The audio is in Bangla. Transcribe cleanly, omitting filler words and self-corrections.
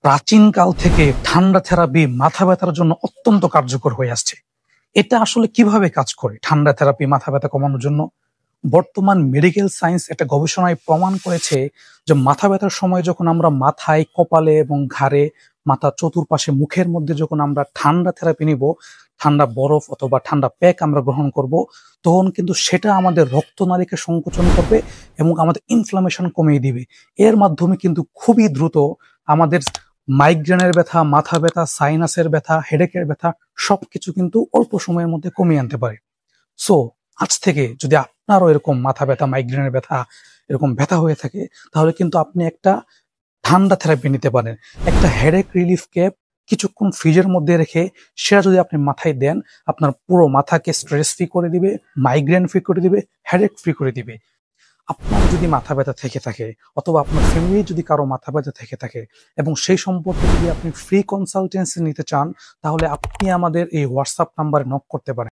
প্রাচীনকাল থেকে ঠান্ডা থেরাপি মাথা ব্যথার জন্য অত্যন্ত কার্যকর হয়ে আসছে। এটা আসলে কিভাবে কাজ করে ঠান্ডা থেরাপি মাথা ব্যথা কমানোর জন্য? বর্তমান মেডিকেল সায়েন্স একটা গবেষণায় প্রমাণ করেছে যে মাথা ব্যথার সময় যখন আমরা মাথায়, কপালে এবং ঘাড়ে, মাথার চতুর্পাশে, মুখের মধ্যে যখন আমরা ঠান্ডা থেরাপি নিব, ঠান্ডা বরফ অথবা ঠান্ডা প্যাক আমরা গ্রহণ করব, তখন কিন্তু সেটা আমাদের রক্তনালীকে সংকোচন করবে এবং আমাদের ইনফ্লামেশন কমিয়ে দিবে। এর মাধ্যমে কিন্তু খুবই দ্রুত আমাদের মাইগ্রেনের ব্যথা, মাথা ব্যথা, সাইনাসের ব্যথা, হেডেকের ব্যথা সবকিছু কিন্তু অল্প সময়ের মধ্যে কমিয়ে আনতে পারে। সো আজ থেকে যদি আপনারও এরকম মাথা ব্যথা, মাইগ্রেনের ব্যথা, এরকম ব্যথা হয়ে থাকে, তাহলে কিন্তু আপনি একটা ঠান্ডা থেরাপি নিতে পারেন। একটা হেডেক রিলিফ ক্যাপ কিছুক্ষণ ফ্রিজের মধ্যে রেখে সেটা যদি আপনি মাথায় দেন, আপনার পুরো মাথাকে স্ট্রেস ফ্রি করে দিবে, মাইগ্রেন ফ্রি করে দিবে, হেডেক ফ্রি করে দিবে। আপনার যদি মাথা ব্যথা থেকে থাকে অথবা আপনার ফ্যামিলি যদি কারো মাথা ব্যথা থেকে থাকে এবং সেই সম্পর্কে যদি আপনি ফ্রি কনসালটেন্সি নিতে চান, তাহলে আপনি আমাদের এই হোয়াটসঅ্যাপ নাম্বারে নক করতে পারেন।